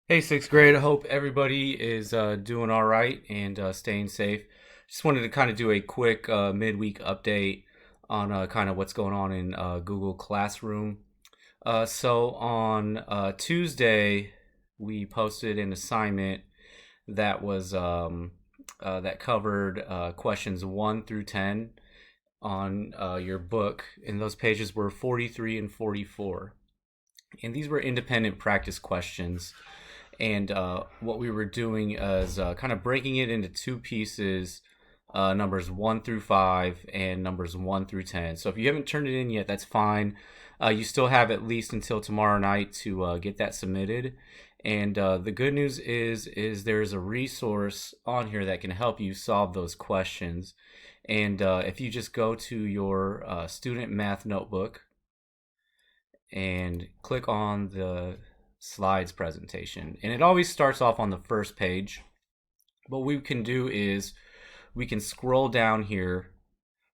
Hey, sixth grade. I hope everybody is doing all right and staying safe. Just wanted to kind of do a quick midweek update on kind of what's going on in Google Classroom. So on Tuesday, we posted an assignment that was that covered questions 1 through 10 on your book, and those pages were 43 and 44. And these were independent practice questions. And what we were doing is kind of breaking it into two pieces, numbers 1 through 5 and numbers 1 through 10. So if you haven't turned it in yet, that's fine. You still have at least until tomorrow night to get that submitted. And the good news is there's a resource on here that can help you solve those questions. And if you just go to your student math notebook and click on the slides presentation, and it always starts off on the first page. What we can do is we can scroll down here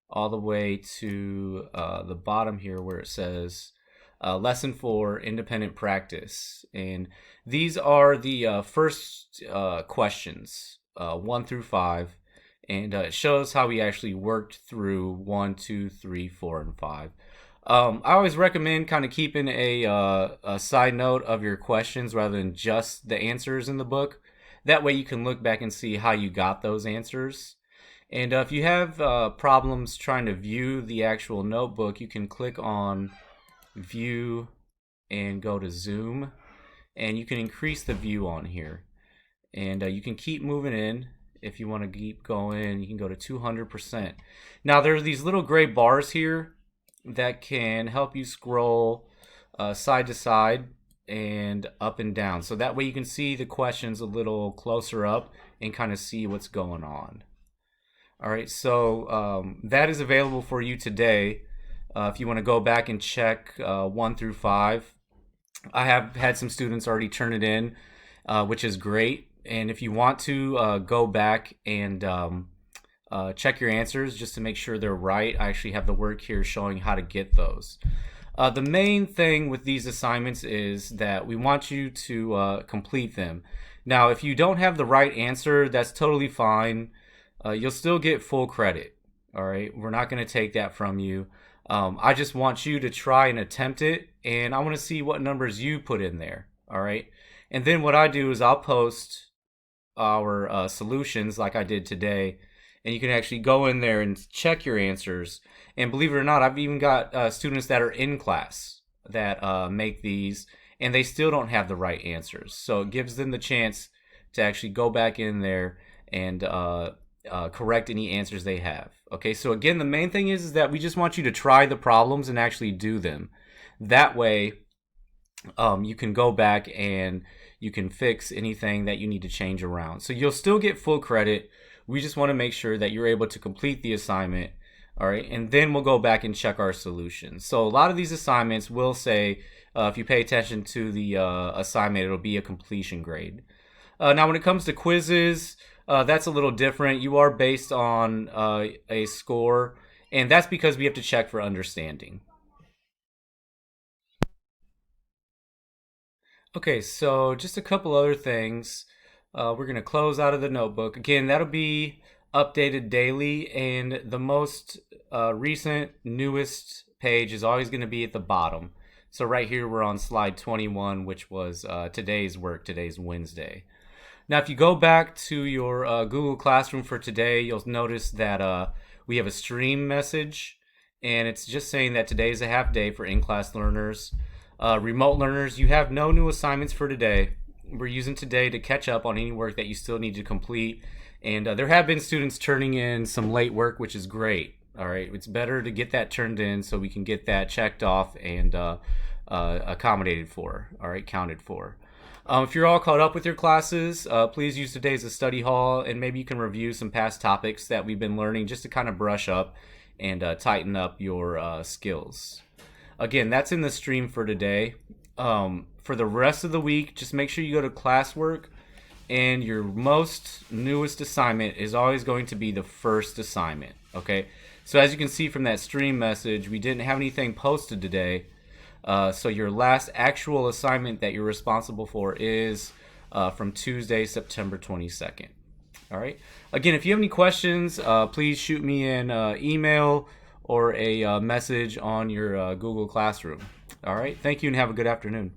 all the way to the bottom here where it says lesson 4 independent practice, and these are the first questions 1 through 5, and it shows how we actually worked through 1, 2, 3, 4, and 5. I always recommend kind of keeping a side note of your questions rather than just the answers in the book. That way you can look back and see how you got those answers. And if you have problems trying to view the actual notebook, you can click on view and go to zoom, and you can increase the view on here. And you can keep moving in. If you want to keep going, you can go to 200%. Now there's these little gray bars here that can help you scroll side to side and up and down. So that way you can see the questions a little closer up and kind of see what's going on. All right, so that is available for you today. If you want to go back and check 1 through 5, I have had some students already turn it in, which is great. And if you want to go back and check your answers just to make sure they're right, I actually have the work here showing how to get those. The main thing with these assignments is that we want you to complete them. Now, if you don't have the right answer, that's totally fine. You'll still get full credit. All right, we're not going to take that from you. I just want you to try and attempt it, and I want to see what numbers you put in there. All right, and then what I do is I'll post our solutions like I did today, and you can actually go in there and check your answers. And believe it or not, I've even got students that are in class that make these, and they still don't have the right answers. So it gives them the chance to actually go back in there and correct any answers they have. Okay, so again, the main thing is that we just want you to try the problems and actually do them. That way, you can go back and you can fix anything that you need to change around. So you'll still get full credit. We just want to make sure that you're able to complete the assignment. All right, and then we'll go back and check our solutions. So a lot of these assignments will say, if you pay attention to the assignment, it'll be a completion grade. Now, when it comes to quizzes, that's a little different. You are based on a score, and that's because we have to check for understanding. Okay, so just a couple other things. We're going to close out of the notebook. Again, that'll be updated daily, and the most recent, newest page is always going to be at the bottom. So right here, we're on slide 21, which was today's work. Today's Wednesday. Now, if you go back to your Google Classroom for today, you'll notice that we have a stream message, and it's just saying that today is a half day for in-class learners. Remote learners, you have no new assignments for today. We're using today to catch up on any work that you still need to complete. And there have been students turning in some late work, which is great. All right, it's better to get that turned in so we can get that checked off and accommodated for, all right, counted for. If you're all caught up with your classes, please use today as a study hall, and maybe you can review some past topics that we've been learning just to kind of brush up and tighten up your skills. Again, that's in the stream for today. For the rest of the week, just make sure you go to classwork, and your most newest assignment is always going to be the first assignment. Okay, so as you can see from that stream message, we didn't have anything posted today. So your last actual assignment that you're responsible for is from Tuesday, September 22nd. All right. Again, if you have any questions, please shoot me an email or a message on your Google Classroom. All right. Thank you and have a good afternoon.